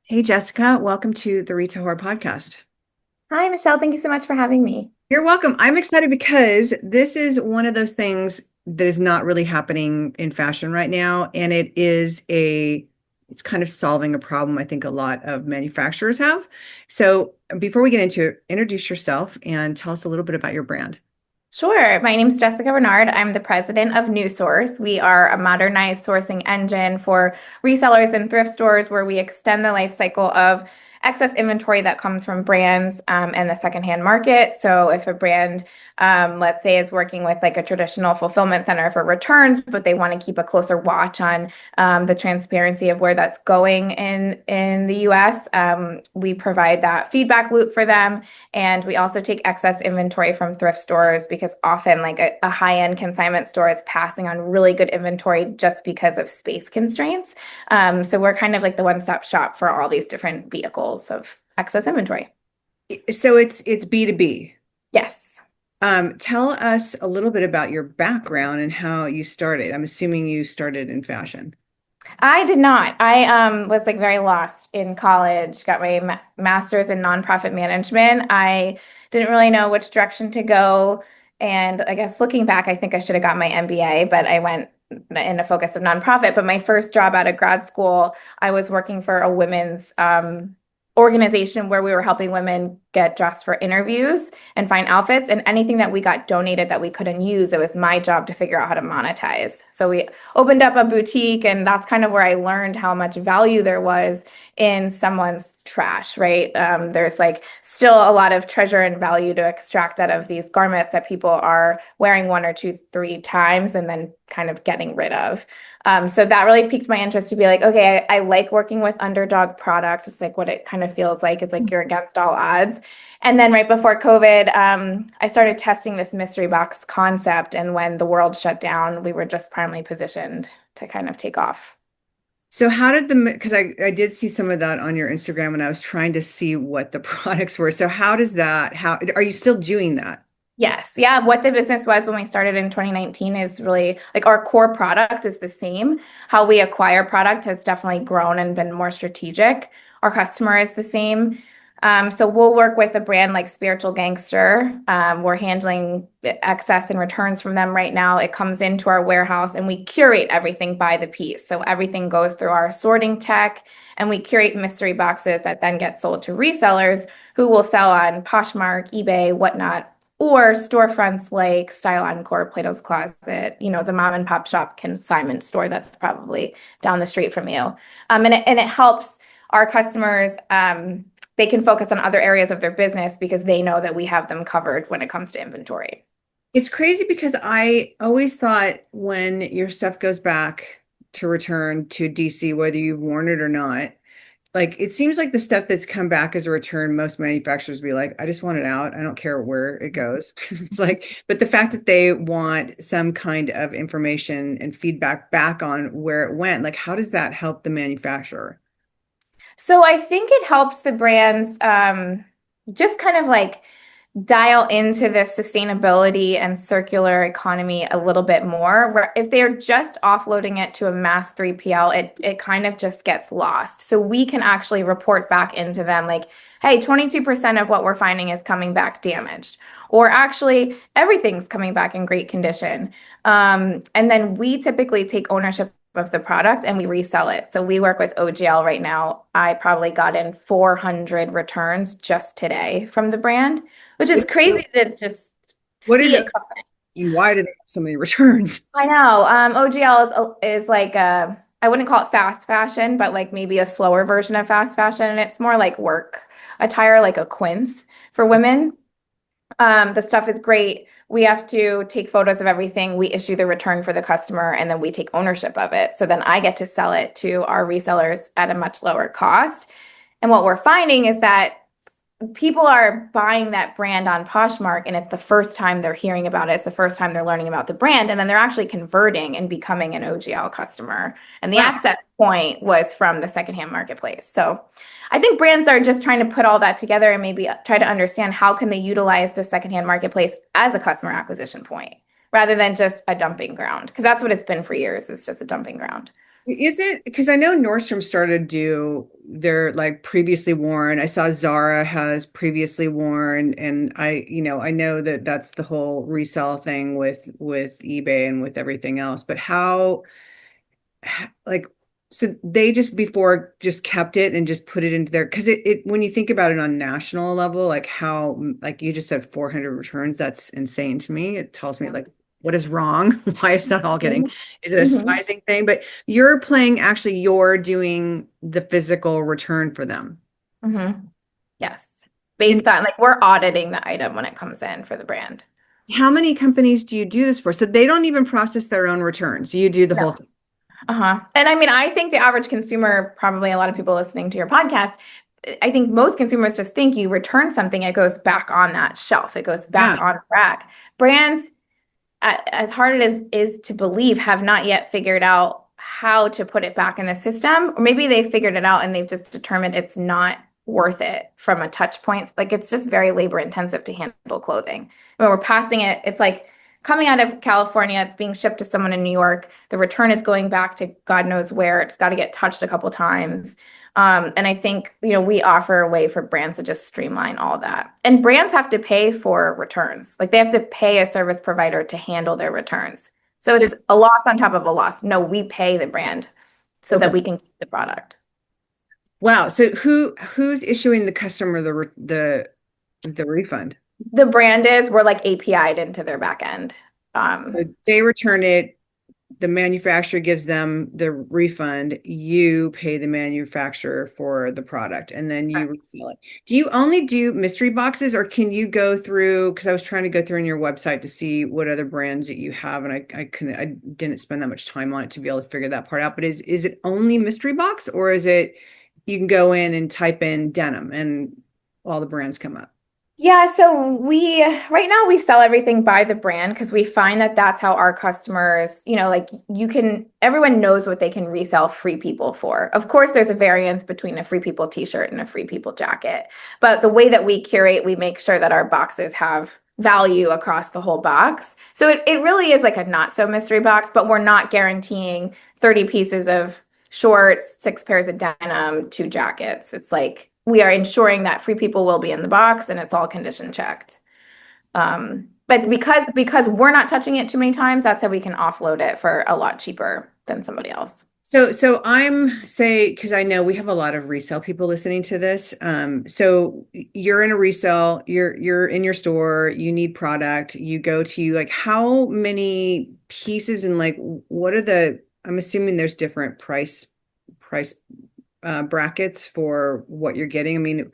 Hey, Jessica, welcome to the Retail Horror Podcast. Hi, Michelle. Thank you so much for having me. You're welcome. I'm excited because this is one of those things that is not really happening in fashion right now. And it's kind of solving a problem I think a lot of manufacturers have. So before we get into it, introduce yourself and tell us a little bit about your brand. Sure. My name is Jessica Rennard. I'm the president of NuSource. We are a modernized sourcing engine for resellers and thrift stores where we extend the life cycle of excess inventory that comes from brands and the secondhand market. So if a brand, let's say, is working with like a traditional fulfillment center for returns, but they want to keep a closer watch on the transparency of where that's going in the US, we provide that feedback loop for them. And we also take excess inventory from thrift stores because often like a high-end consignment store is passing on really good inventory just because of space constraints. So we're kind of like the one-stop shop for all these different vehicles of excess inventory. So it's B2B. Yes. Tell us a little bit about your background and how you started. I'm assuming you started in fashion. I did not. I was like very lost in college, got my master's in nonprofit management. I didn't really know which direction to go. And I guess looking back, I think I should have got my MBA, but I went in a focus of nonprofit. But my first job out of grad school, I was working for a women's organization where we were helping women get dressed for interviews and find outfits, and anything that we got donated that we couldn't use, it was my job to figure out how to monetize. So we opened up a boutique, and that's kind of where I learned how much value there was in someone's trash, right? There's like still a lot of treasure and value to extract out of these garments that people are wearing one or two, three times and then kind of getting rid of. So that really piqued my interest to be like, okay, I like working with underdog product. It's like what it kind of feels like. It's like you're against all odds. And then right before COVID, I started testing this mystery box concept. And when the world shut down, we were just primarily positioned to kind of take off. So how did because I did see some of that on your Instagram and I was trying to see what the products were. So how are you still doing that? Yes. Yeah. What the business was when we started in 2019 is really like our core product is the same. How we acquire product has definitely grown and been more strategic. Our customer is the same. So we'll work with a brand like Spiritual Gangster. We're handling the excess and returns from them right now. It comes into our warehouse and we curate everything by the piece. So everything goes through our sorting tech and we curate mystery boxes that then get sold to resellers who will sell on Poshmark, eBay, whatnot, or storefronts like Style Encore, Plato's Closet, the mom and pop shop consignment store that's probably down the street from you. And it helps our customers. They can focus on other areas of their business because they know that we have them covered when it comes to inventory. It's crazy because I always thought when your stuff goes back to return to DC, whether you've worn it or not, like it seems like the stuff that's come back as a return, most manufacturers be like, I just want it out. I don't care where it goes. It's like, but the fact that they want some kind of information and feedback back on where it went, like how does that help the manufacturer? So I think it helps the brands just kind of like dial into this sustainability and circular economy a little bit more. Where if they're just offloading it to a mass 3PL, it kind of just gets lost. So we can actually report back into them like, hey, 22% of what we're finding is coming back damaged. Or actually, everything's coming back in great condition. And then we typically take ownership of the product and we resell it. So we work with OGL right now. I probably got in 400 returns just today from the brand, which is crazy to just What is see it? it come in. Why do they have so many returns? I know. OGL is like I wouldn't call it fast fashion, but like maybe a slower version of fast fashion. And it's more like work attire, like a quince for women. The stuff is great. We have to take photos of everything. We issue the return for the customer, and then we take ownership of it. So then I get to sell it to our resellers at a much lower cost. And what we're finding is that people are buying that brand on Poshmark, and it's the first time they're hearing about it. It's the first time they're learning about the brand, and then they're actually converting and becoming an OGL customer. And the Wow. access point was from the secondhand marketplace. So I think brands are just trying to put all that together and maybe try to understand how can they utilize the secondhand marketplace as a customer acquisition point rather than just a dumping ground, because that's what it's been for years. It's just a dumping ground. Is it because I know Nordstrom started to do their like previously worn. I saw Zara has previously worn, and I know that that's the whole resell thing with eBay and with everything else. But like, so they just before just kept it and just put it into their because it when you think about it on national level, like how like you just said 400 returns, that's insane to me. It tells me like what is wrong? Why is that all getting? Is it a Mhm. sizing thing? But you're playing actually you're doing the physical return for them. Mhm. Yes. And Based on like we're auditing the item when it comes in for the brand. how many companies do you do this for? So they don't even process their own returns. You do the No. whole thing. Uh-huh. And I mean, I think the average consumer, probably a lot of people listening to your podcast, I think most consumers just think you return something, it goes back on that shelf, it goes back Yeah. on the rack. Brands, as hard as it is to believe, have not yet figured out how to put it back in the system. Or maybe they figured it out and they've just determined it's not worth it from a touch point. Like it's just very labor intensive to handle clothing. When we're passing it, it's like coming out of California, it's being shipped to someone in New York. The return is going back to God knows where. It's got to get touched a couple times. And I think, we offer a way for brands to just streamline all that. And brands have to pay for returns. Like they have to pay a service provider to handle their returns. So So it's a loss on top of a loss. No, we pay the brand so that okay. we can keep the product. Wow. So who's issuing the customer the refund? The brand is, we're like API'd into their back end. So they return it, the manufacturer gives them the refund, you pay the manufacturer for the product, and then you resell it. Do you only do mystery boxes or can you go through, because I was trying to go through on your website to see what other brands that you have, and I didn't spend that much time on it to be able to figure that part out. But is it only mystery box or is it you can go in and type in denim and all the brands come up? Yeah, so right now we sell everything by the brand because we find that that's how our customers, like everyone knows what they can resell Free People for. Of course, there's a variance between a Free People t-shirt and a Free People jacket, but the way that we curate, we make sure that our boxes have value across the whole box. So it really is like a not so mystery box, but we're not guaranteeing 30 pieces of shorts, 6 pairs of denim, 2 jackets. It's like we are ensuring that Free People will be in the box and it's all condition checked. But because we're not touching it too many times, that's how we can offload it for a lot cheaper than somebody else. So I'm say because I know we have a lot of resale people listening to this. So you're in a resale, you're in your store, you need product, you go to like how many pieces and like what are the I'm assuming there's different price brackets for what you're getting. I mean,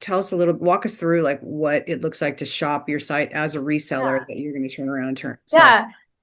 tell us a little, walk us through like what it looks like to shop your site as a reseller that you're going to turn around and turn sell.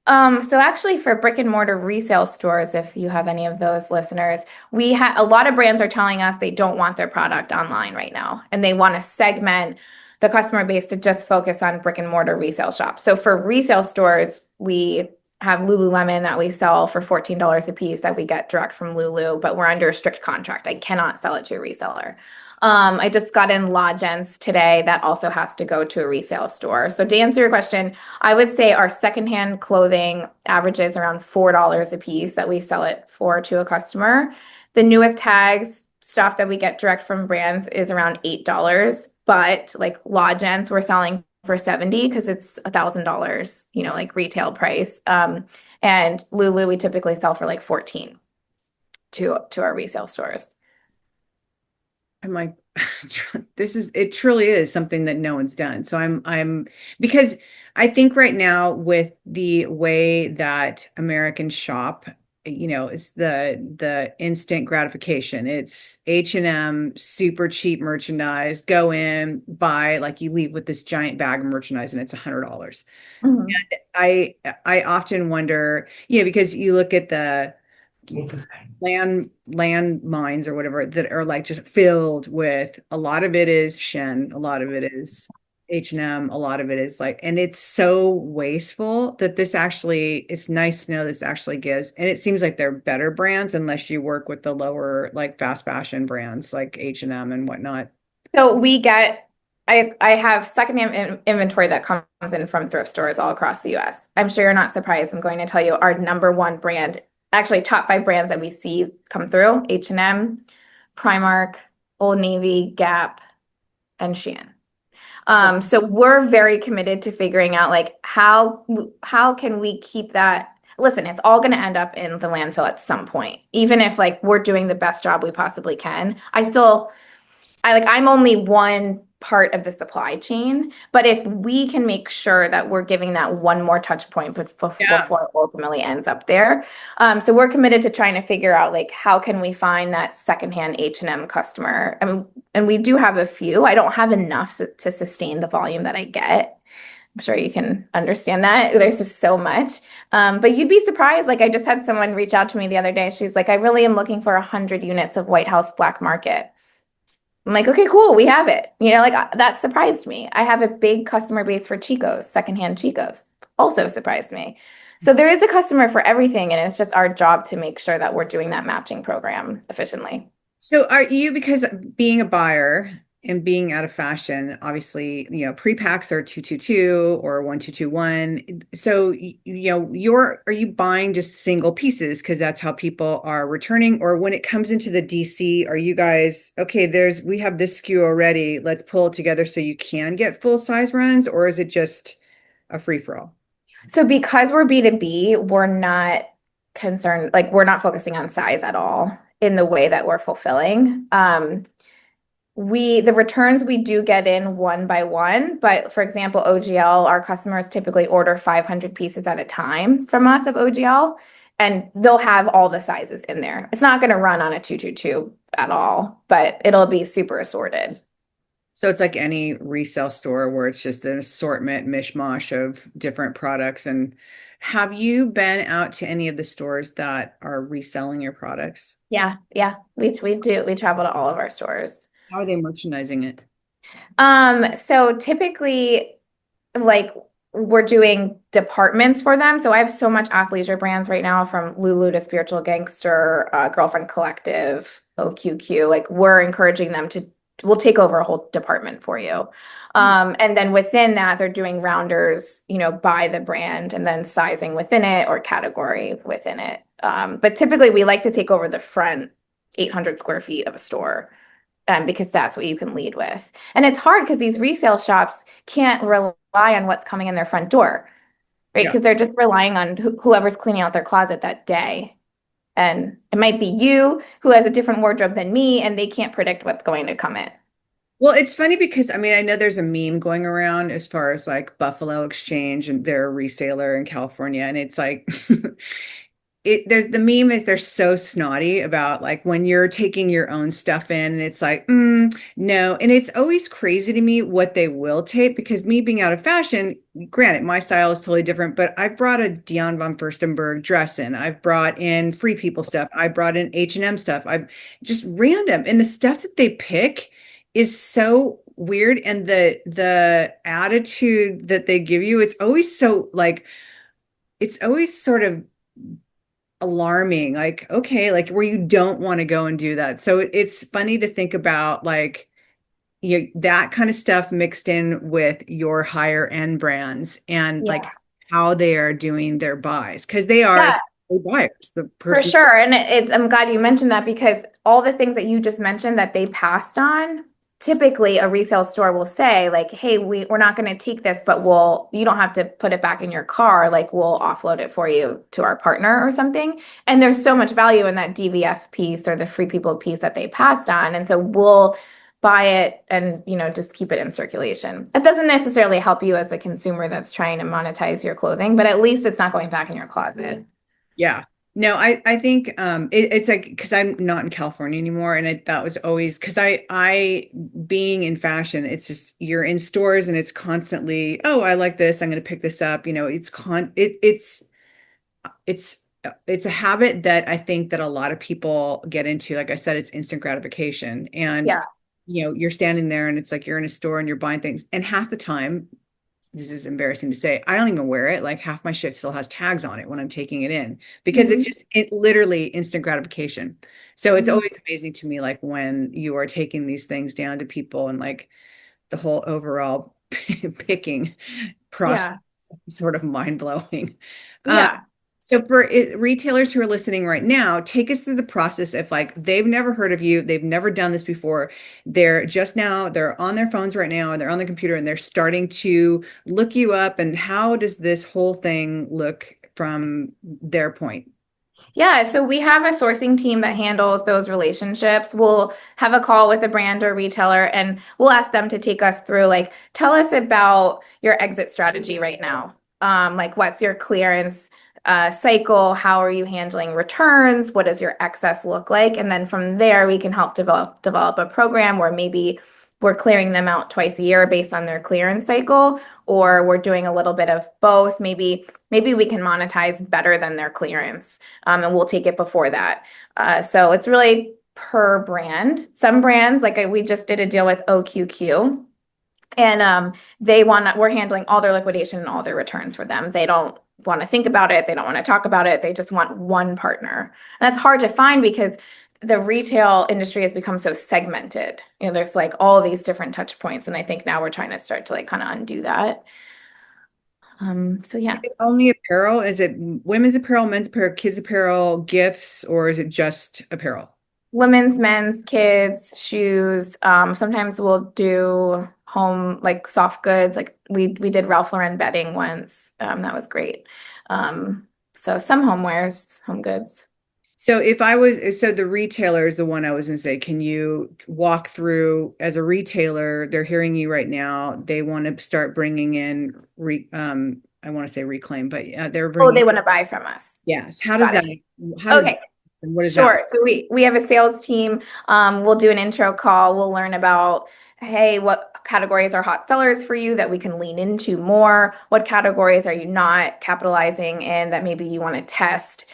Yeah. So actually for brick and mortar resale stores, if you have any of those listeners, we have a lot of brands are telling us they don't want their product online right now, and they want to segment the customer base to just focus on brick and mortar resale shops. So for resale stores, we have Lululemon that we sell for $14 a piece that we get direct from Lulu, but we're under a strict contract. I cannot sell it to a reseller. I just got in Lodgents today that also has to go to a resale store. So to answer your question, I would say our secondhand clothing averages around $4 a piece that we sell it for to a customer. The new with tags stuff that we get direct from brands is around $8, but like Lodgents we're selling for 70 because it's $1,000, like retail price. And Lulu we typically sell for like 14 to our resale stores. I'm like, this is it truly is something that no one's done. So I'm because I think right now with the way that Americans shop, it's the instant gratification. It's H&M, super cheap merchandise. Go in, buy, like you leave with this giant bag of merchandise and it's $100. Mhm. I often wonder, because you look at the land mines or whatever that are like just filled with a lot of it is Shen, a lot of it is H&M, a lot of it is like, and it's so wasteful that this actually, it's nice to know this actually gives, and it seems like they're better brands unless you work with the lower like fast fashion brands like H&M and whatnot. So I have secondhand inventory that comes in from thrift stores all across the US. I'm sure you're not surprised. I'm going to tell you our number one brand actually top 5 brands that we see come through: H&M, Primark, Old Navy, Gap, and Shein. So we're very committed to figuring out like how can we keep that. Listen, it's all going to end up in the landfill at some point. Even if like we're doing the best job we possibly can, I'm only one part of the supply chain, but if we can make sure that we're giving that one more touch point Yeah. before it ultimately ends up there. So we're committed to trying to figure out like how can we find that secondhand H&M customer. I mean, and we do have a few. I don't have enough to sustain the volume that I get. I'm sure you can understand that. There's just so much. But you'd be surprised. Like I just had someone reach out to me the other day. She's like, I really am looking for 100 units of White House Black Market. I'm like, okay, cool, we have it. Like that surprised me. I have a big customer base for Chico's, secondhand Chico's. Also surprised me. So there is a customer for everything, and it's just our job to make sure that we're doing that matching program efficiently. So are you, because being a buyer and being out of fashion, obviously, pre-packs are 222 or 1221. So, are you buying just single pieces because that's how people are returning? Or when it comes into the DC, are you guys, okay, we have this SKU already, let's pull it together so you can get full size runs, or is it just a free for all? So because we're B2B, we're not concerned, like we're not focusing on size at all in the way that we're fulfilling. The returns we do get in one by one, but for example, OGL, our customers typically order 500 pieces at a time from us of OGL, and they'll have all the sizes in there. It's not going to run on a 222 at all, but it'll be super assorted. So it's like any resale store where it's just an assortment mishmash of different products. And have you been out to any of the stores that are reselling your products? Yeah, yeah, we do. We travel to all of our stores. How are they merchandising it? So typically, like we're doing departments for them. So I have so much athleisure brands right now, from Lulu to Spiritual Gangster, Girlfriend Collective, OQQ. Like we're encouraging them we'll take over a whole department for you. And then within that, they're doing rounders, by the brand, and then sizing within it or category within it. But typically we like to take over the front 800 square feet of a store. Because that's what you can lead with. And it's hard because these resale shops can't rely on what's coming in their front door, right? Yeah. Because they're just relying on whoever's cleaning out their closet that day. And it might be you who has a different wardrobe than me, and they can't predict what's going to come in. Well, it's funny because I know there's a meme going around as far as like Buffalo Exchange, and they're a reseller in California. And it's like there's the meme is they're so snotty about like when you're taking your own stuff in, and it's like, no. And it's always crazy to me what they will take, because me being out of fashion, granted, my style is totally different, but I brought a Dion von Furstenberg dress in. I've brought in Free People stuff. I brought in H&M stuff. I've just random. And the stuff that they pick is so weird. And the attitude that they give you, it's always so like, it's always sort of alarming, like, okay, like where you don't want to go and do that. So it's funny to think about like that kind of stuff mixed in with your higher end brands, and like Yeah. how they are doing their buys, because they are Yeah, buyers, the for person. sure. And I'm glad you mentioned that, because all the things that you just mentioned that they passed on, typically a resale store will say like, hey, we're not going to take this, but you don't have to put it back in your car. Like we'll offload it for you to our partner or something. And there's so much value in that DVF piece or the Free People piece that they passed on. And so we'll buy it and, just keep it in circulation. It doesn't necessarily help you as the consumer that's trying to monetize your clothing, but at least it's not going back in your closet. Yeah. No, I think it's like, because I'm not in California anymore, and that was always because I being in fashion, it's just you're in stores and it's constantly, oh, I like this, I'm going to pick this up. It's it's a habit that I think that a lot of people get into. Like I said, it's instant gratification, and Yeah. you're standing there and it's like you're in a store and you're buying things, and half the time, this is embarrassing to say, I don't even wear it. Like half my shit still has tags on it when I'm taking it in, because it's Mhm. just literally instant gratification. So it's Mhm. always amazing to me, like when you are taking these things down to people, and like the whole overall picking process Yeah. is sort of mind blowing. Um, Yeah. So for retailers who are listening right now, take us through the process of like they've never heard of you, they've never done this before. They're on their phones right now, and they're on the computer, and they're starting to look you up. And how does this whole thing look from their point? Yeah, so we have a sourcing team that handles those relationships. We'll have a call with a brand or retailer and we'll ask them to take us through, like, tell us about your exit strategy right now. Like, what's your clearance cycle? How are you handling returns? What does your excess look like? And then from there, we can help develop a program where maybe we're clearing them out twice a year based on their clearance cycle, or we're doing a little bit of both. Maybe we can monetize better than their clearance, and we'll take it before that. So it's really per brand. Some brands, like we just did a deal with OQQ, and we're handling all their liquidation and all their returns for them. They don't want to think about it. They don't want to talk about it. They just want one partner. And that's hard to find because the retail industry has become so segmented. There's like all these different touch points, and I think now we're trying to start to like kind of undo that. So yeah. Is it only apparel? Is it women's apparel, men's apparel, kids apparel, gifts, or is it just apparel? Women's, men's, kids, shoes. Sometimes we'll do home, like soft goods. Like we did Ralph Lauren bedding once. That was great. So some homewares, home goods. So the retailer is the one I was going to say, can you walk through as a retailer, they're hearing you right now. They want to start bringing in I want to say reclaim, but they're Oh, they bringing, want to buy from us. yes. Got it. How does, Okay. and what is that? Sure. So we have a sales team. We'll do an intro call. We'll learn about, hey, what categories are hot sellers for you that we can lean into more? What categories are you not capitalizing in that maybe you want to test?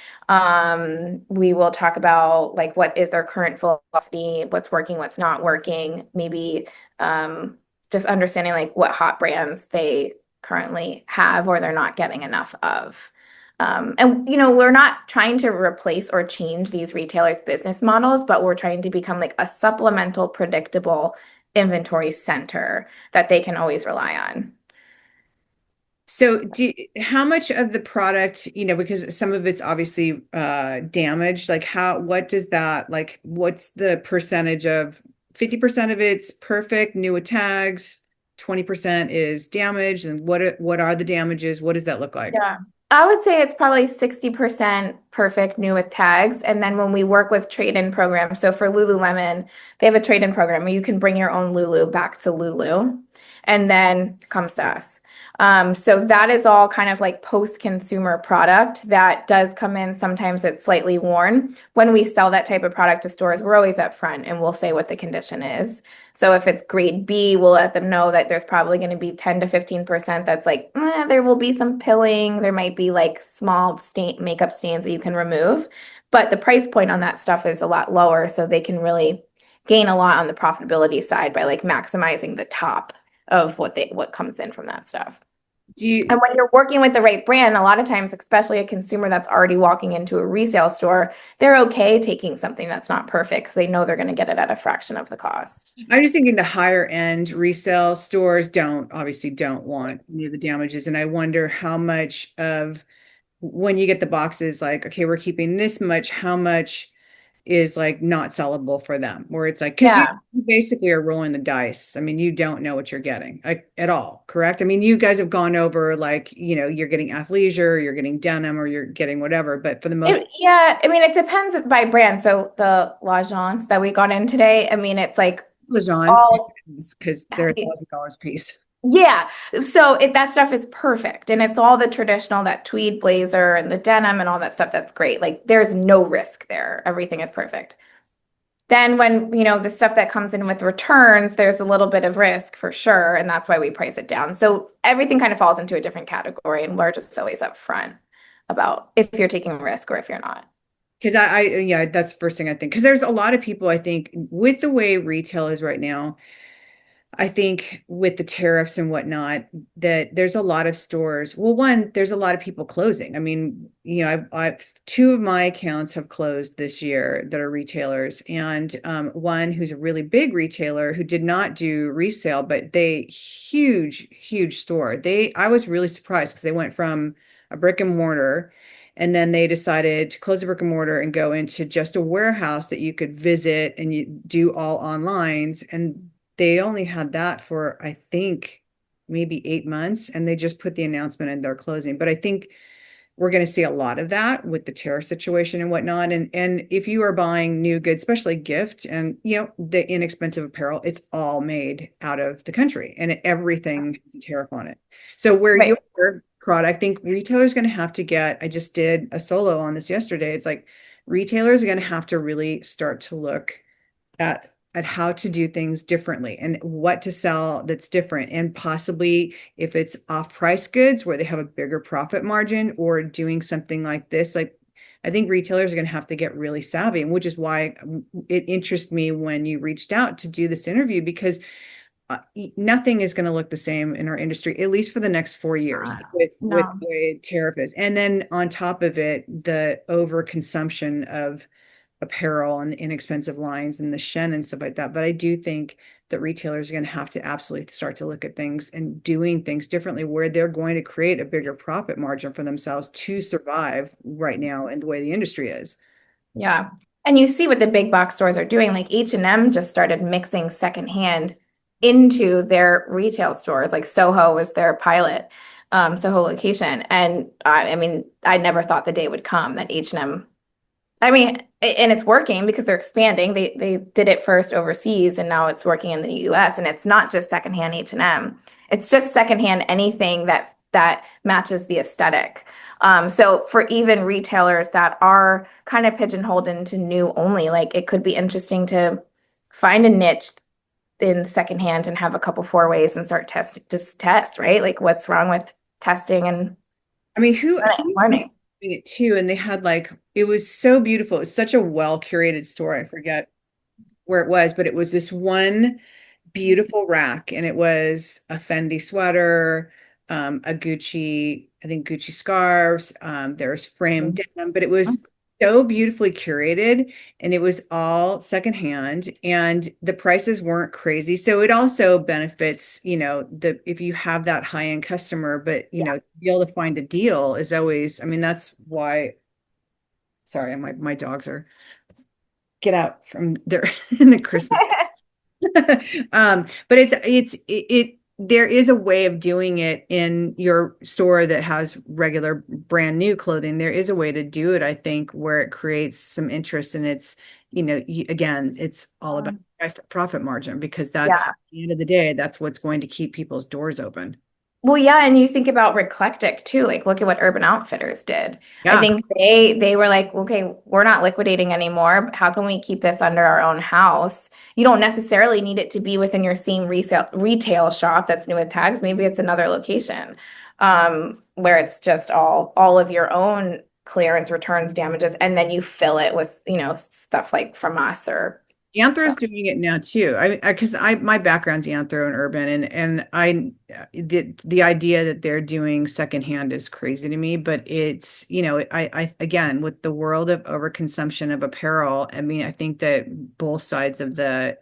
We will talk about like what is their current velocity, what's working, what's not working, maybe just understanding like what hot brands they currently have or they're not getting enough of. And we're not trying to replace or change these retailers' business models, but we're trying to become like a supplemental, predictable inventory center that they can always rely on. So how much of the product, because some of it's obviously damaged, like what does that, like, what's the percentage of 50% of it's perfect, new with tags, 20% is damaged, and what are the damages? What does that look like? Yeah. I would say it's probably 60% perfect new with tags. And then when we work with trade-in programs, so for Lululemon, they have a trade-in program where you can bring your own Lulu back to Lulu and then it comes to us. So that is all kind of like post-consumer product that does come in. Sometimes it's slightly worn. When we sell that type of product to stores, we're always upfront and we'll say what the condition is. So if it's grade B, we'll let them know that there's probably going to be 10 to 15% that's like, there will be some pilling. There might be like small makeup stains that you can remove. But the price point on that stuff is a lot lower. So they can really gain a lot on the profitability side by like maximizing the top of what comes in from that stuff. And when you're working with the right brand, a lot of times, especially a consumer that's already walking into a resale store, they're okay taking something that's not perfect because they know they're going to get it at a fraction of the cost. I'm just thinking the higher end resale stores obviously don't want any of the damages. And I wonder how much of when you get the boxes, like, okay, we're keeping this much, how much is like not sellable for them, where it's like, because Yeah. you basically are rolling the dice. I mean, you don't know what you're getting like at all, correct? I mean, you guys have gone over like, you're getting athleisure, you're getting denim, or you're getting whatever, but for the most Yeah, I mean, it depends by brand. So the L'Agence that we got in today, I mean, it's like Legends, all because they're $1,000 a piece. yeah. So that stuff is perfect. And it's all the traditional, that tweed blazer and the denim and all that stuff. That's great. Like there's no risk there. Everything is perfect. Then when, the stuff that comes in with returns, there's a little bit of risk for sure. And that's why we price it down. So everything kind of falls into a different category. And we're just always upfront about if you're taking a risk or if you're not. Because yeah, that's the first thing I think. Because there's a lot of people, I think, with the way retail is right now, I think with the tariffs and whatnot, that there's a lot of stores. Well, one, there's a lot of people closing. I mean, I've two of my accounts have closed this year that are retailers, and one who's a really big retailer who did not do resale, but huge store. I was really surprised because they went from a brick and mortar, And then they decided to close the brick and mortar and go into just a warehouse that you could visit and you do all online. And they only had that for, I think, maybe 8 months. And they just put the announcement in they're closing. But I think we're going to see a lot of that with the tariff situation and whatnot. And if you are buying new goods, especially gift and the inexpensive apparel, it's all made out of the country and everything has a tariff on it. So where Right. your product, I think retailers going to have to get, I just did a solo on this yesterday. It's like retailers are going to have to really start to look at how to do things differently and what to sell that's different. And possibly if it's off-price goods where they have a bigger profit margin or doing something like this, like I think retailers are going to have to get really savvy, and which is why it interests me when you reached out to do this interview, because nothing is going to look the same in our industry, at least for the next 4 years, with No. the way tariff is. And then on top of it, the overconsumption of apparel and the inexpensive lines and the Shen and stuff like that. But I do think that retailers are going to have to absolutely start to look at things and doing things differently where they're going to create a bigger profit margin for themselves to survive right now in the way the industry is. Yeah. And you see what the big box stores are doing. Like H&M just started mixing secondhand into their retail stores. Like Soho was their pilot, Soho location. And I mean, I never thought the day would come that H&M, I mean, and it's working because they're expanding. They did it first overseas and now it's working in the US. And it's not just secondhand H&M. It's just secondhand anything that matches the aesthetic. So for even retailers that are kind of pigeonholed into new only, like it could be interesting to find a niche in secondhand and have a couple four ways and start testing, just test, right? Like what's wrong with testing and I mean, who someone was learning. doing it too, and they had like it was so beautiful. It was such a well curated store. I forget where it was, but it was this one beautiful rack, and it was a Fendi sweater, a Gucci, I think Gucci scarves. There's framed denim, but it was so beautifully curated, and it was all secondhand, and the prices weren't crazy. So it also benefits, the if you have that high end customer, but to be able to find a deal is always. I mean, that's why. Sorry, my dogs are get out from their in the Christmas. But there is a way of doing it in your store that has regular brand new clothing. There is a way to do it, I think, where it creates some interest, and it's, again, it's all about profit margin, because that's at Yeah. the end of the day, that's what's going to keep people's doors open. Well, yeah, and you think about Reclectic too. Like, look at what Urban Outfitters did. I Yeah. think they were like, okay, we're not liquidating anymore. How can we keep this under our own house? You don't necessarily need it to be within your same retail shop that's new with tags. Maybe it's another location, where it's just all of your own clearance, returns, damages, and then you fill it with, stuff like from us or Anthro's stuff. doing it now too. Because my background's Anthro and Urban, and the idea that they're doing secondhand is crazy to me. But it's, I again, with the world of overconsumption of apparel, I mean, I think that both sides of the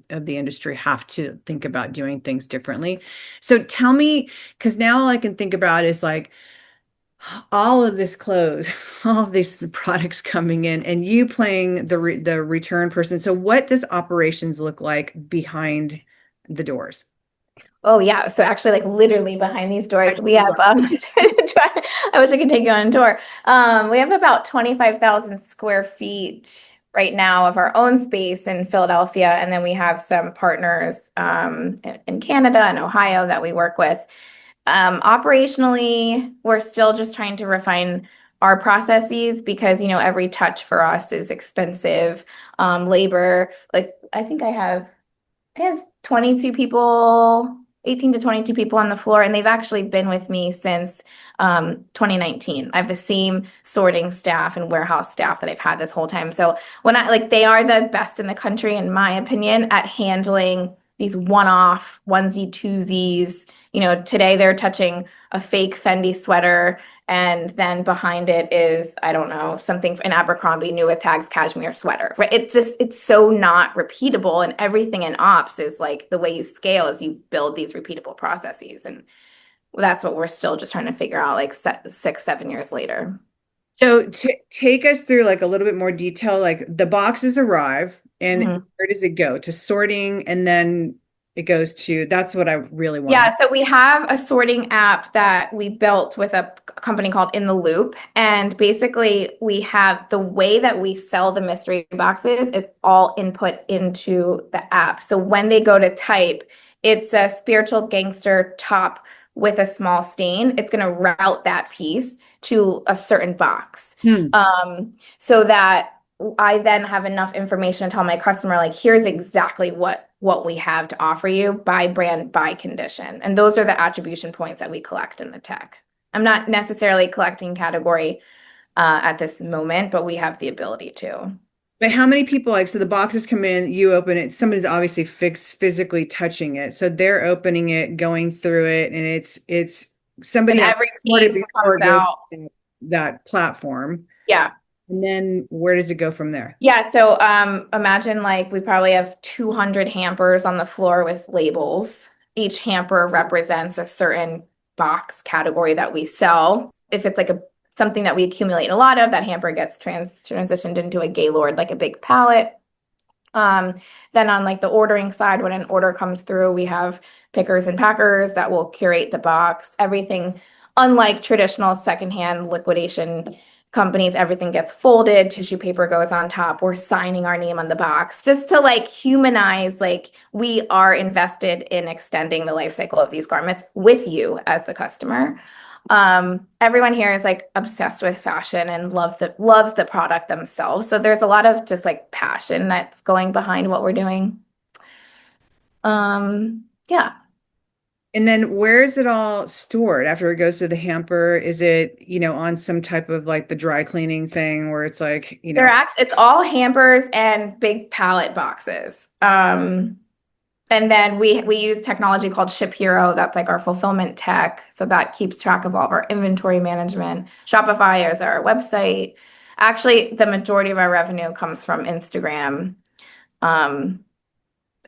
industry have to think about doing things differently. So tell me, because now all I can think about is like all of this clothes, all of these products coming in, and you playing the return person. So what does operations look like behind the doors? Oh yeah. So actually, like literally behind these I doors, we just have love I wish I could take you on a tour. We have about 25,000 square feet right now of our own space in Philadelphia, and then we have some partners in Canada and Ohio that we work with. Operationally, we're still just trying to refine our processes because, every touch for us is expensive. Labor, like I have 22 people, 18 to 22 people on the floor, and they've actually been with me since 2019. I have the same sorting staff and warehouse staff that I've had this whole time. So they are the best in the country, in my opinion, at handling these one-off onesie twosies. Today they're touching a fake Fendi sweater, and then behind it is, I don't know, something in Abercrombie new with tags cashmere sweater. Right? It's so not repeatable, and everything in ops is like the way you scale is you build these repeatable processes, and that's what we're still just trying to figure out, like 6, 7 years later. So take us through like a little bit more detail, like the boxes arrive and Mhm. where does it go? To sorting and then it goes to, that's what I really want to. Yeah, so we have a sorting app that we built with a company called In the Loop. And basically, we have the way that we sell the mystery boxes is all input into the app. So when they go to type, it's a spiritual gangster top with a small stain. It's going to route that piece to a certain box. Hmm. So that I then have enough information to tell my customer, like, here's exactly what we have to offer you by brand, by condition. And those are the attribution points that we collect in the tech. I'm not necessarily collecting category at this moment, but we have the ability to. But how many people like, so the boxes come in, you open it, somebody's obviously physically touching it. So they're opening it, going through it, and it's And somebody has every sorted piece before comes it goes out. to that platform. Yeah. And then where does it go from there? Yeah, so imagine like we probably have 200 hampers on the floor with labels. Each hamper represents a certain box category that we sell. If it's like a something that we accumulate a lot of, that hamper gets transitioned into a Gaylord, like a big pallet. Um, then on like the ordering side, when an order comes through, we have pickers and packers that will curate the box. Everything, unlike traditional secondhand liquidation companies, everything gets folded, tissue paper goes on top. We're signing our name on the box just to like humanize, like we are invested in extending the life cycle of these garments with you as the customer. Everyone here is like obsessed with fashion and loves the product themselves. So there's a lot of just like passion that's going behind what we're doing. Yeah. And then where is it all stored after it goes to the hamper? Is it, on some type of like the dry cleaning thing where it's like, It's all hampers and big pallet boxes. And then we use technology called Ship Hero. That's like our fulfillment tech. So that keeps track of all of our inventory management. Shopify is our website. Actually, the majority of our revenue comes from Instagram. Um,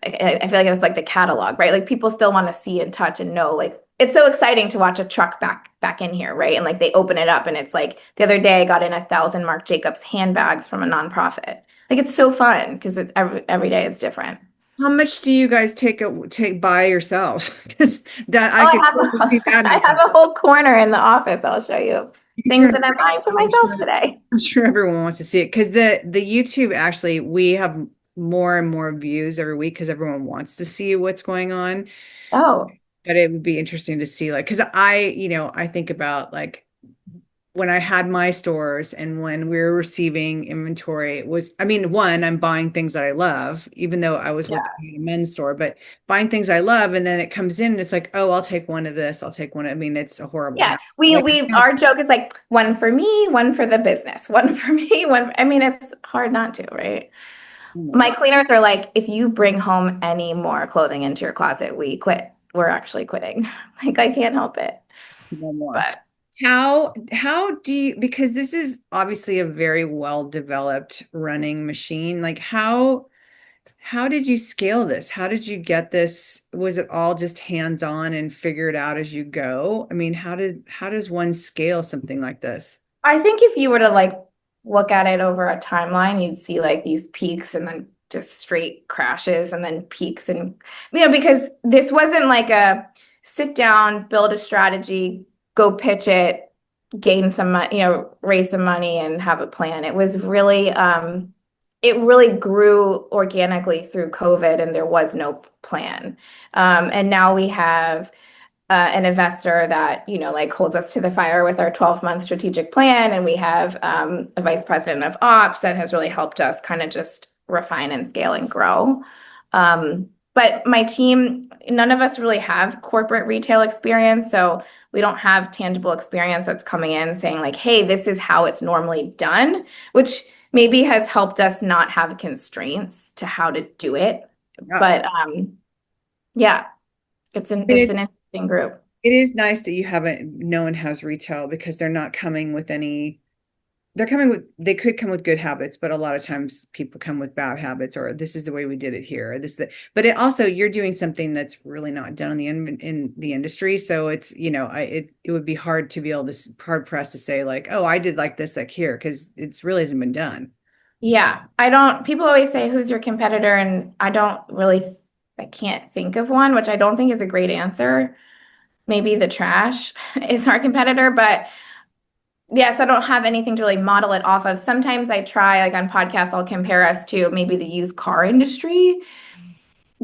I feel like it's like the catalog, right? Like people still want to see and touch and know. Like it's so exciting to watch a truck back in here, right? And like they open it up and it's like the other day I got in 1,000 Marc Jacobs handbags from a nonprofit. Like it's so fun because it's every day it's different. how much do you guys take by yourselves? Because that Oh, I could totally see that I have happening. a whole corner in the office. I'll show you You can things turn that I'm buying for I'm myself sure, today. I'm sure everyone wants to see it because the YouTube actually we have more and more views every week because everyone wants to see what's going on. Oh, But it would be interesting to see like because I think about like when I had my stores and when we were receiving inventory, it was, I mean, one, I'm buying things that I love, even though I was with yeah. a men's store, but buying things I love, and then it comes in and it's like, oh, I'll take one of this, I'll take one. I mean, it's a horrible Yeah. habit. Like, Our joke is like one for me, one for the business, one for me, one. I mean, it's hard not to, right? oh my My God, cleaners are like, if you bring home any more clothing into your closet, we quit. We're actually quitting. Like, I can't help it. no more. But How do you, because this is obviously a very well developed running machine, like how did you scale this? How did you get this? Was it all just hands-on and figure it out as you go? I mean, how does one scale something like this? I think if you were to like look at it over a timeline, you'd see like these peaks and then just straight crashes and then peaks and because this wasn't like a sit down, build a strategy, go pitch it, gain some money, raise some money and have a plan. It really grew organically through COVID and there was no plan. And now we have an investor that like holds us to the fire with our 12-month strategic plan, and we have a vice president of ops that has really helped us kind of just refine and scale and grow. But my team, none of us really have corporate retail experience, so we don't have tangible experience that's coming in saying like, hey, this is how it's normally done, which maybe has helped us not have constraints to how to do it. Yeah. But yeah, And it's an interesting group. it is nice that you haven't, no one has retail because they're not coming with any they could come with good habits, but a lot of times people come with bad habits, or this is the way we did it here, or but it also, you're doing something that's really not done in the industry. So it's, it would be hard to be able to, hard pressed to say like, oh, I did like this, like here, because it's really hasn't been done. Yeah, I don't, people always say, who's your competitor? And I don't really, I can't think of one, which I don't think is a great answer. Maybe the trash is our competitor, but yes, I don't have anything to really model it off of. Sometimes I try, like on podcasts, I'll compare us to maybe the used car industry,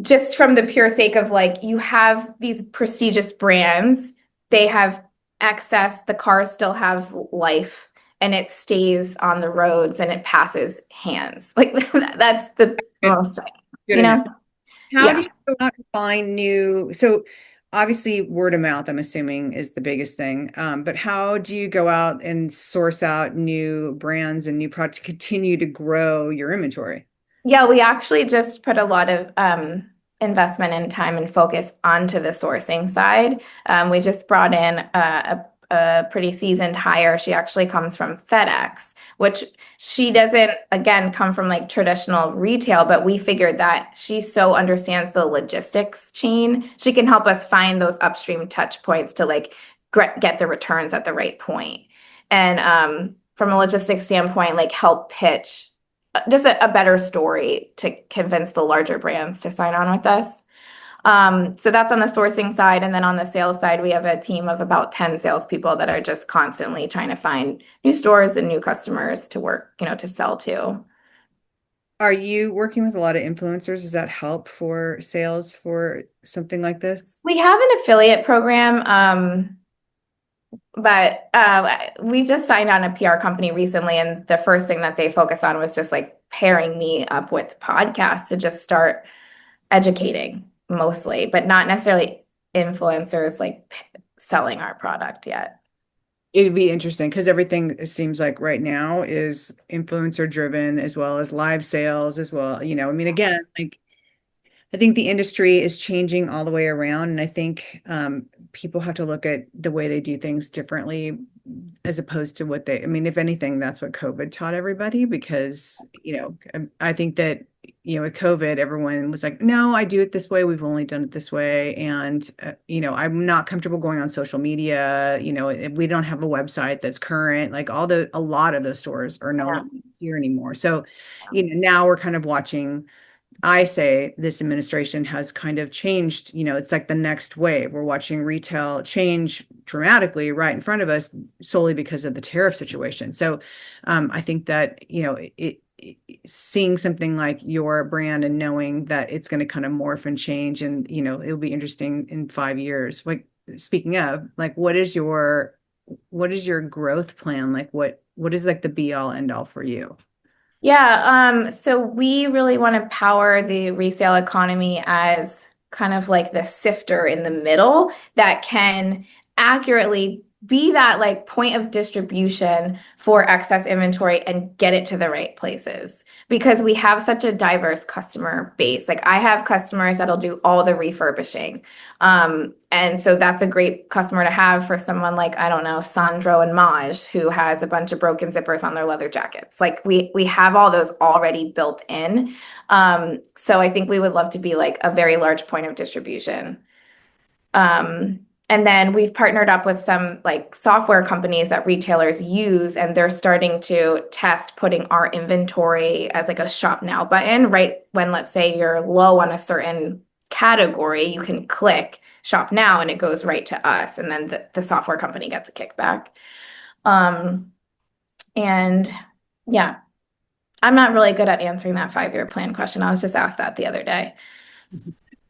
just from the pure sake of like, you have these prestigious brands, they have excess, the cars still have life, and it stays on the roads and it passes hands. Like that's the Good, most, good you enough. know? How do Yeah. you go out and find new? So obviously word of mouth, I'm assuming, is the biggest thing. But how do you go out and source out new brands and new products to continue to grow your inventory? Yeah, we actually just put a lot of investment and time and focus onto the sourcing side. We just brought in a pretty seasoned hire. She actually comes from FedEx, which she doesn't, again, come from like traditional retail, but we figured that she so understands the logistics chain. She can help us find those upstream touch points to like get the returns at the right point. And from a logistics standpoint, like help pitch just a better story to convince the larger brands to sign on with us. So that's on the sourcing side. And then on the sales side, we have a team of about 10 salespeople that are just constantly trying to find new stores and new customers to work, to sell to. Are you working with a lot of influencers? Does that help for sales for something like this? We have an affiliate program, but we just signed on a PR company recently, and the first thing that they focused on was just like pairing me up with podcasts to just start educating mostly, but not necessarily influencers like selling our product yet. It'd be interesting because everything it seems like right now is influencer driven as well as live sales as well. I mean, again, like I think the industry is changing all the way around, and I think people have to look at the way they do things differently as opposed to what I mean, if anything, that's what COVID taught everybody because, I think that, with COVID, everyone was like, no, I do it this way. We've only done it this way. And, I'm not comfortable going on social media. We don't have a website that's current, like a lot of those stores are no Yeah. longer here anymore. So, now we're kind of watching. I say this administration has kind of changed, it's like the next wave. We're watching retail change dramatically right in front of us solely because of the tariff situation. So I think that, seeing something like your brand and knowing that it's going to kind of morph and change and, it'll be interesting in 5 years. Like speaking of, like, what is your growth plan? Like what is like the be all end all for you? Yeah, so we really want to power the resale economy as kind of like the sifter in the middle that can accurately be that like point of distribution for excess inventory and get it to the right places because we have such a diverse customer base. Like I have customers that'll do all the refurbishing. And so that's a great customer to have for someone like, I don't know, Sandro and Maj, who has a bunch of broken zippers on their leather jackets. Like we have all those already built in. So I think we would love to be like a very large point of distribution. And then we've partnered up with some like software companies that retailers use, and they're starting to test putting our inventory as like a shop now button, right? When let's say you're low on a certain category, you can click shop now and it goes right to us. And then the software company gets a kickback. Um, and yeah, I'm not really good at answering that 5-year plan question. I was just asked that the other day.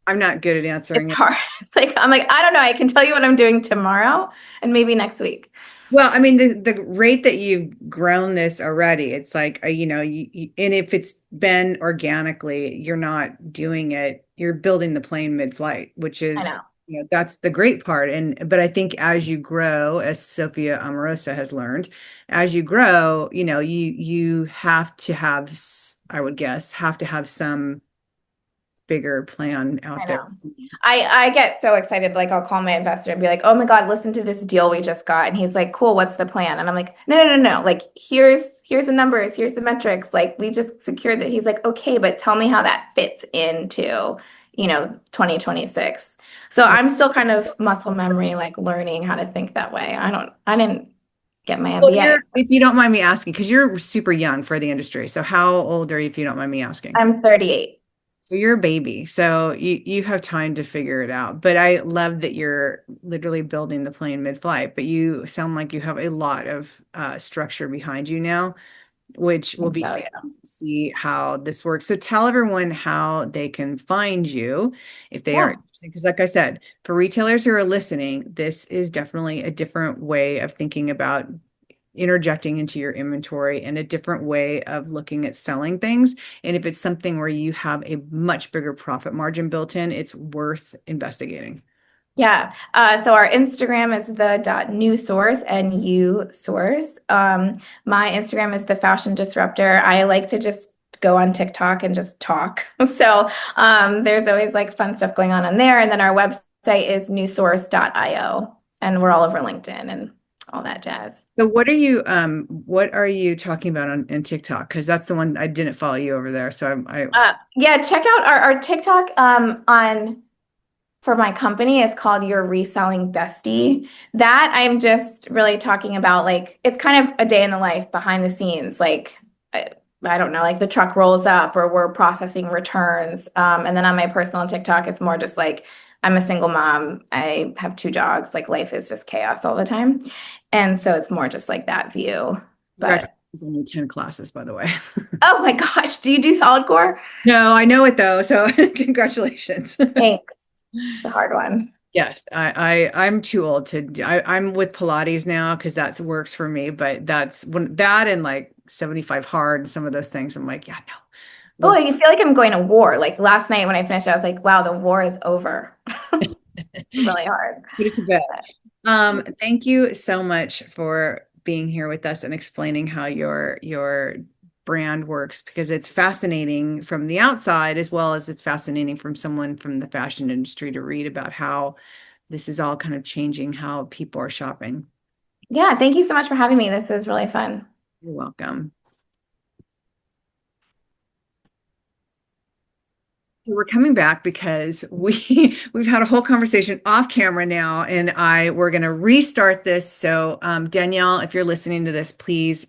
I'm not good at It's answering it. hard. It's like, I'm like, I don't know. I can tell you what I'm doing tomorrow and maybe next week. Well, I mean, the rate that you've grown this already, it's like, and if it's been organically, you're not doing it, you're building the plane mid-flight, which I is, know. that's the great part. But I think as you grow, as Sophia Amorosa has learned, as you grow, you have to have, I would guess, have to have some bigger plan out I there. know. I get so excited. Like I'll call my investor and be like, "Oh my God, listen to this deal we just got." And he's like, "Cool, what's the plan?" And I'm like, "No, no, no, no. Like here's the numbers, here's the metrics. Like we just secured that." He's like, "Okay, but tell me how that fits into, 2026." So I'm still kind of muscle memory, like learning how to think that way. I didn't get my Well, MBA. if you don't mind me asking, because you're super young for the industry. So how old are you, if you don't mind me asking? I'm 38. So you're a baby, so you have time to figure it out. But I love that you're literally building the plane mid-flight, but you sound like you have a lot of structure behind you now, which will And be so yeah. interesting to see how this works. So tell everyone how they can find you if they are Yeah. interested. Because like I said, for retailers who are listening, this is definitely a different way of thinking about interjecting into your inventory and a different way of looking at selling things. And if it's something where you have a much bigger profit margin built in, it's worth investigating. Yeah. So our Instagram is the .NuSource, NU source. My Instagram is the Fashion Disruptor. I like to just go on TikTok and just talk. So there's always like fun stuff going on there. And then our website is nusource.io, and we're all over LinkedIn and all that jazz. So what are you talking about on in TikTok? Because that's the one I didn't follow you over there. So I Yeah, check out our TikTok on for my company is called Your Reselling Bestie. That I'm just really talking about like it's kind of a day in the life behind the scenes. Like I don't know, like the truck rolls up or we're processing returns. And then on my personal TikTok, it's more just like I'm a single mom. I have two dogs. Like life is just chaos all the time. And so it's more just like that view. congratulations But on your 10 classes, by the way. oh my gosh, do you do solid core? No, I know it though. So congratulations. Thanks. The hard one. Yes, I'm too old to I'm with Pilates now because that works for me, but that's when that and like 75 hard and some of those things, I'm like, yeah, no, Oh, let's you feel like I'm going to war. Like last night when I finished, I was like, wow, the war is over. Really hard. put it to bed. Thank you so much for being here with us and explaining how your brand works because it's fascinating from the outside as well as it's fascinating from someone from the fashion industry to read about how this is all kind of changing how people are shopping. Yeah, thank you so much for having me. This was really fun. You're welcome. We're coming back because we've had a whole conversation off camera now, and we're going to restart this. So Danielle, if you're listening to this, please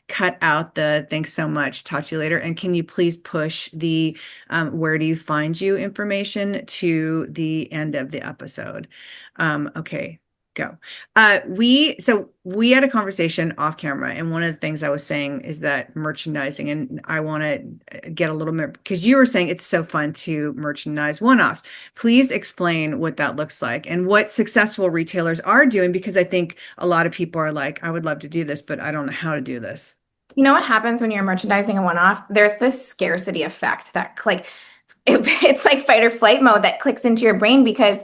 cut out the "thanks so much, talk to you later," and can you please push the "where do you find you" information to the end of the episode? Okay. Go. We had a conversation off camera, and one of the things I was saying is that merchandising, and I want to get a little bit because you were saying it's so fun to merchandise one-offs. Please explain what that looks like and what successful retailers are doing, because I think a lot of people are like, I would love to do this, but I don't know how to do this. You know what happens when you're merchandising a one-off? There's this scarcity effect that like it's like fight or flight mode that clicks into your brain because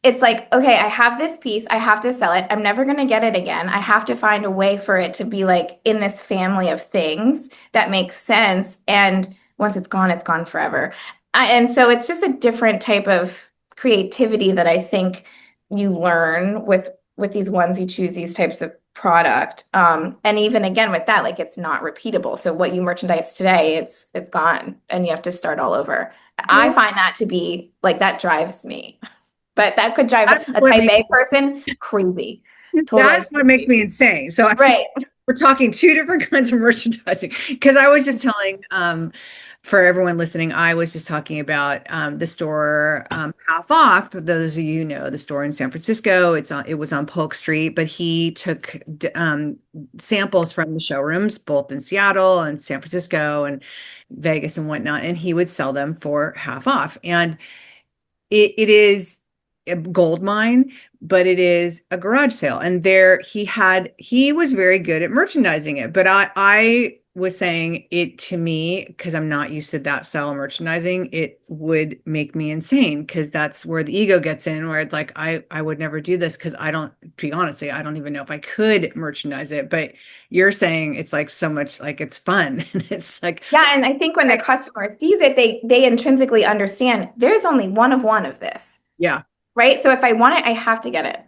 it's like, okay, I have this piece, I have to sell it. I'm never going to get it again. I have to find a way for it to be like in this family of things that makes sense. And once it's gone forever. And so it's just a different type of creativity that I think you learn with these onesie choosies types of product. And even again with that, like it's not repeatable. So what you merchandise today, it's gone and you have to start all over. I Well, find that to be like that drives me. But that could drive that's a what type makes A person crazy. Totally that's what makes crazy. me insane. So Right. we're talking two different kinds of merchandising because I was just telling for everyone listening, I was just talking about the store half off. Those of you who know the store in San Francisco, it was on Polk Street, but he took samples from the showrooms both in Seattle and San Francisco and Vegas and whatnot, and he would sell them for half off. And it is a gold mine, but it is a garage sale. And he was very good at merchandising it. But was saying it to me because I'm not used to that style of merchandising, it would make me insane because that's where the ego gets in, where it's like I would never do this because I don't, to be honestly, I don't even know if I could merchandise it. But you're saying it's like so much like it's fun and it's like, Yeah, and I think when the customer sees it, they intrinsically understand there's only one of this, yeah. right? So if I want it, I have to get it.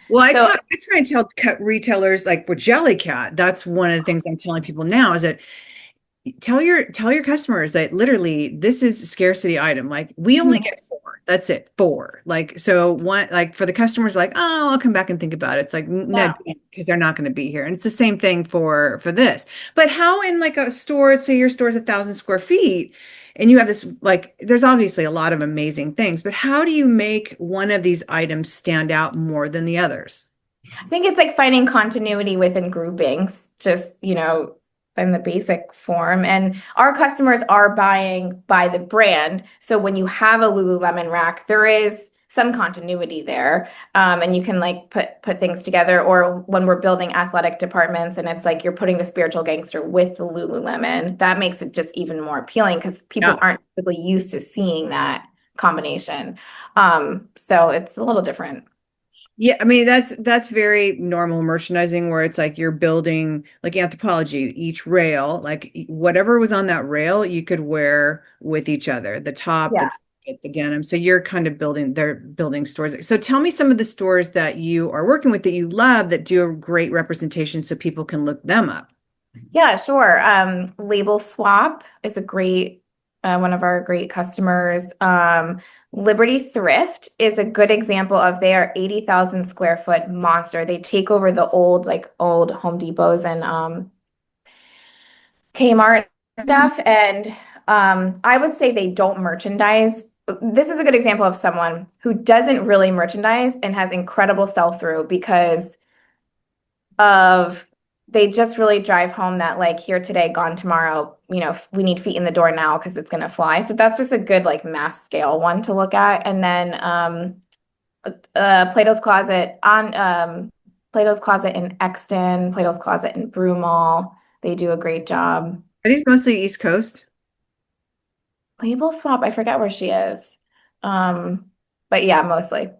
Well, So I try and tell retailers like with Jellycat, that's one of the things I'm telling people now is that tell your customers that literally this is a scarcity item. Like we only mhm, get four. That's it, four. Like so one like for the customers like, oh, I'll come back and think about it. It's like no, yeah. because they're not going to be here. And it's the same thing for this. But how in like a store, say your store's 1,000 square feet, and you have this like there's obviously a lot of amazing things, but how do you make one of these items stand out more than the others? I think it's like finding continuity within groupings, just, in the basic form. And our customers are buying by the brand. So when you have a Lululemon rack, there is some continuity there. And you can like put things together. Or when we're building athletic departments and it's like you're putting the spiritual gangster with the Lululemon, that makes it just even more appealing because people Yeah. aren't typically used to seeing that combination. So it's a little different. Yeah, I mean that's very normal merchandising where it's like you're building like Anthropology, each rail, like whatever was on that rail, you could wear with each other, the top, the Yeah. jacket, the denim. So you're kind of building, they're building stores. So tell me some of the stores that you are working with that you love that do a great representation so people can look them up. Yeah, sure. Label Swap is a great one of our great customers. Liberty Thrift is a good example of they are 80,000 square foot monster. They take over the old Home Depots and Kmart stuff. And I would say they don't merchandise. This is a good example of someone who doesn't really merchandise and has incredible sell-through because of they just really drive home that like here today, gone tomorrow, we need feet in the door now because it's gonna fly. So that's just a good like mass scale one to look at. And then Plato's Closet in Exton, Plato's Closet in Broomall. They do a great job. Are these mostly East Coast? Label Swap, I forget where she is. But yeah, mostly.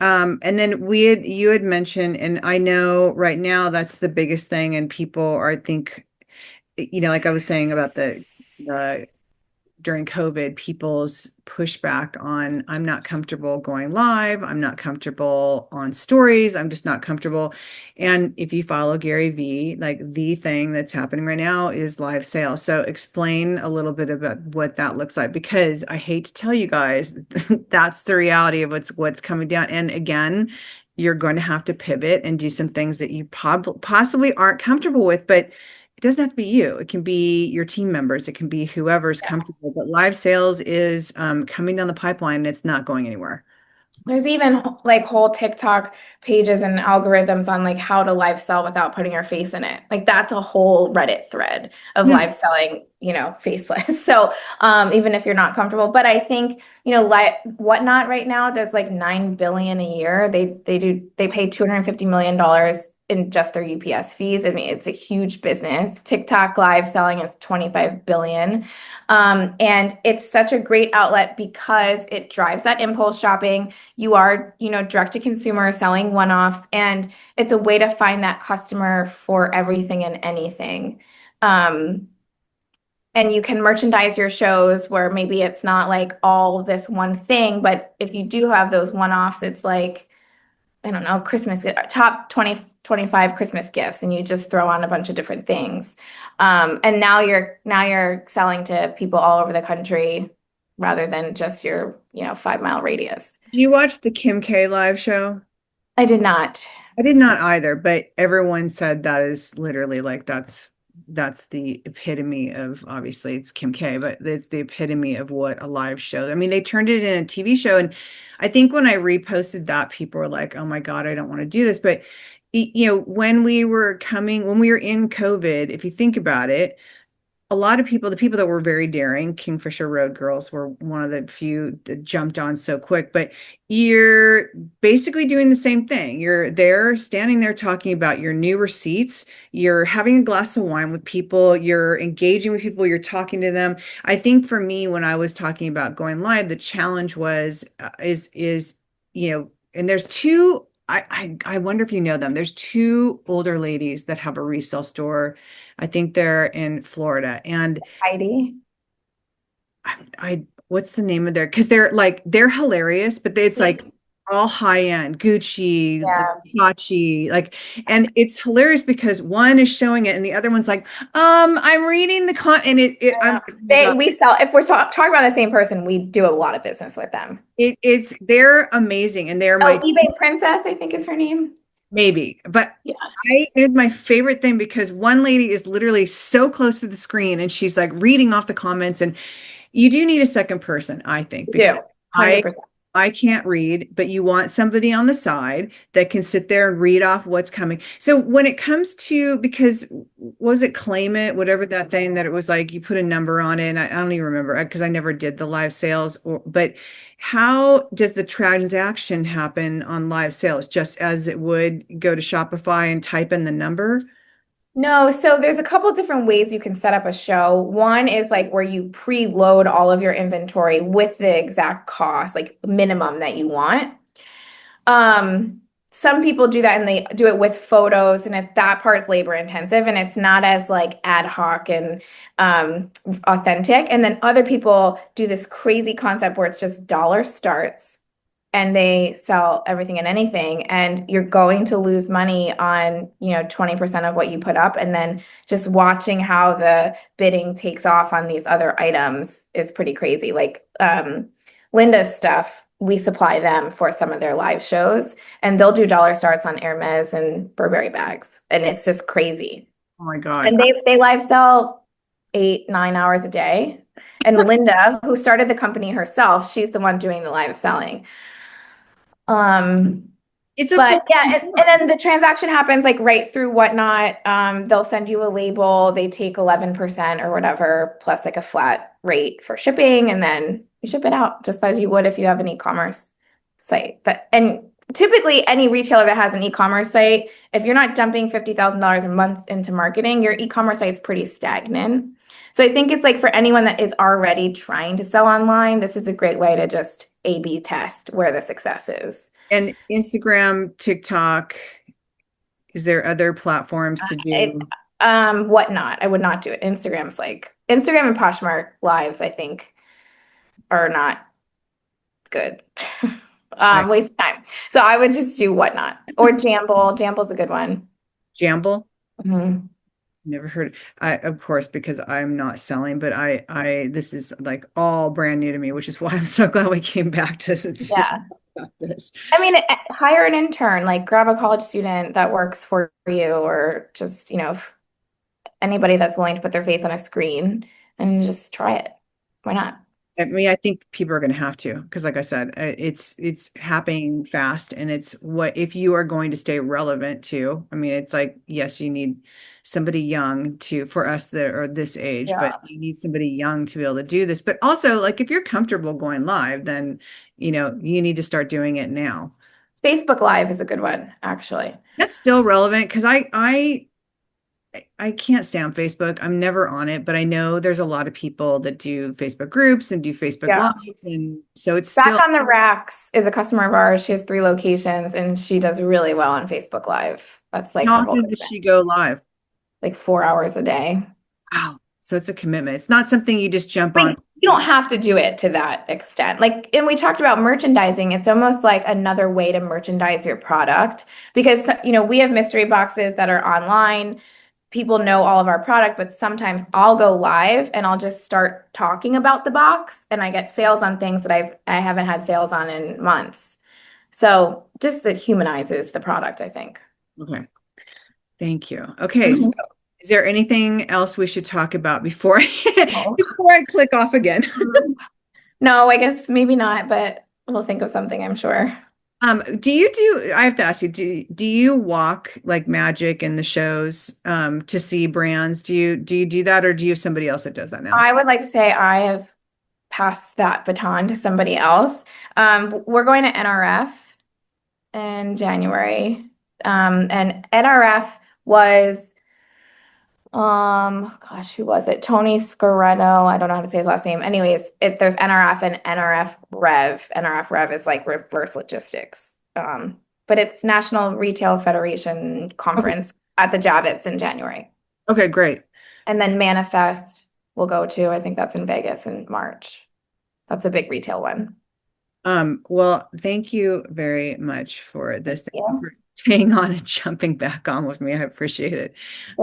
And then you had mentioned, and I know right now that's the biggest thing, and people are, I think, like I was saying about the during COVID, people's pushback on I'm not comfortable going live, I'm not comfortable on stories, I'm just not comfortable. And if you follow Gary Vee, like the thing that's happening right now is live sales. So explain a little bit about what that looks like because I hate to tell you guys, that's the reality of what's coming down. And again, you're going to have to pivot and do some things that you possibly aren't comfortable with, but it doesn't have to be you. It can be your team members. It can be whoever's comfortable. But live sales is coming down the pipeline and it's not going anywhere. There's even like whole TikTok pages and algorithms on like how to live sell without putting your face in it. Like that's a whole Reddit thread of Yeah. live selling, faceless. So even if you're not comfortable, but I think, like Whatnot right now does like 9 billion a year. They pay $250 million in just their UPS fees. I mean, it's a huge business. TikTok live selling is 25 billion. And it's such a great outlet because it drives that impulse shopping. You are, direct to consumer selling one-offs, and it's a way to find that customer for everything and anything. Um, and you can merchandise your shows where maybe it's not like all this one thing, but if you do have those one-offs, it's like, I don't know, Christmas, top 20, 25 Christmas gifts, and you just throw on a bunch of different things. And now you're selling to people all over the country rather than just your, 5 mile radius. Do you watch the Kim K live show? I did not. I did not either, but everyone said that is literally like that's the epitome of obviously it's Kim K, but it's the epitome of what a live show. I mean, they turned it in a TV show, and I think when I reposted that, people were like, "Oh my God, I don't want to do this." But when we were in COVID, if you think about it, a lot of people, the people that were very daring, Kingfisher Road girls were one of the few that jumped on so quick, but you're basically doing the same thing. You're there, standing there talking about your new receipts. You're having a glass of wine with people. You're engaging with people. You're talking to them. I think for me, when I was talking about going live, the challenge was, and there's two, I wonder if you know them. There's two older ladies that have a resale store. I think they're in Florida. And Heidi. what's the name of their, because they're hilarious, but it's like all high end, Gucci, Yeah. Versace, like, and it's hilarious because one is showing it and the other one's like, I'm reading the and I'm, Yeah. We sell, if we're talking about the same person, we do a lot of business with them. they're amazing and they're Oh, my eBay Princess, I think is her name. maybe, but Yeah. it's my favorite thing because one lady is literally so close to the screen and she's like reading off the comments, and you do need a second person, I think, We do. because I 100%. I can't read, but you want somebody on the side that can sit there and read off what's coming. So when it comes to, because was it Claim It, whatever that thing that it was like you put a number on it, and I don't even remember because I never did the live sales, but how does the transaction happen on live sales? Just as it would go to Shopify and type in the number? No, so there's a couple different ways you can set up a show. One is like where you preload all of your inventory with the exact cost, like minimum that you want. Some people do that and they do it with photos, and that part is labor intensive and it's not as like ad hoc and authentic. And then other people do this crazy concept where it's just dollar starts and they sell everything and anything, and you're going to lose money on 20% of what you put up, and then just watching how the bidding takes off on these other items is pretty crazy. Like Linda's stuff, we supply them for some of their live shows, and they'll do dollar starts on Hermes and Burberry bags, and it's just crazy. Oh my God. And they live sell 8-9 hours a day. And Linda, who started the company herself, she's the one doing the live selling. It's a But yeah, and then the transaction happens like right through Whatnot. They'll send you a label. They take 11% or whatever, plus like a flat rate for shipping, and then you ship it out just as you would if you have an e-commerce site. And typically any retailer that has an e-commerce site, if you're not dumping $50,000 a month into marketing, your e-commerce site is pretty stagnant. So I think it's like for anyone that is already trying to sell online, this is a great way to just A/B test where the success is. And Instagram, TikTok, is there other platforms to do? Whatnot. I would not do it. Instagram and Poshmark lives, I think, are not good. Waste of time. So I would just do Whatnot or Jamble. Jamble's a good one. Jamble? Mhm. Never heard. Of course, because I'm not selling, but this is like all brand new to me, which is why I'm so glad we came back to Yeah. about this. I mean, hire an intern, like grab a college student that works for you, or just, anybody that's willing to put their face on a screen and just try it. Why not? I mean, I think people are going to have to, because like I said, it's happening fast, and it's what if you are going to stay relevant too. I mean, it's like, yes, you need somebody young for us that are this age, Yeah. but you need somebody young to be able to do this. But also, like, if you're comfortable going live, then you need to start doing it now. Facebook Live is a good one, actually. That's still relevant because I can't stand Facebook. I'm never on it, but I know there's a lot of people that do Facebook groups and do Facebook Yeah. Lives, and so it's Back still. on the Racks is a customer of ours. She has 3 locations and she does really well on Facebook Live. That's like How her whole often does business. she go live? Like 4 hours a day. Wow. So it's a commitment. It's not something you just jump I on. mean, you don't have to do it to that extent. Like, and we talked about merchandising. It's almost like another way to merchandise your product because, we have mystery boxes that are online. People know all of our product, but sometimes I'll go live and I'll just start talking about the box and I get sales on things that I haven't had sales on in months. So just it humanizes the product, I think. Okay. Thank you. Okay. So is there anything else we should talk about before before I click off again? No, I guess maybe not, but we'll think of something, I'm sure. I have to ask you, do you walk like Magic and the shows to see brands? Do you do that, or do you have somebody else that does that now? I would like to say I have passed that baton to somebody else. We're going to NRF in January. And NRF was, gosh, who was it? Tony Scaretto. I don't know how to say his last name. Anyways, there's NRF and NRF Rev. NRF Rev is like reverse logistics. But it's National Retail Federation Okay, conference at the Javits in January. okay, great. And then Manifest will go to, I think that's in Vegas in March. That's a big retail one. Well, thank you very much for this. Thank you Yeah. for staying on and jumping back on with me. I appreciate it.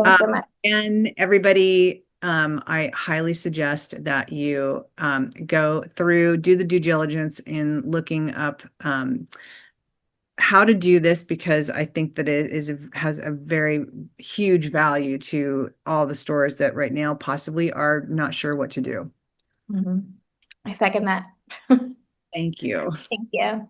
Thanks so much. And everybody, I highly suggest that you go through, do the due diligence in looking up how to do this, because I think that it has a very huge value to all the stores that right now possibly are not sure what to do. Mhm. I second that. Thank you. Thank you.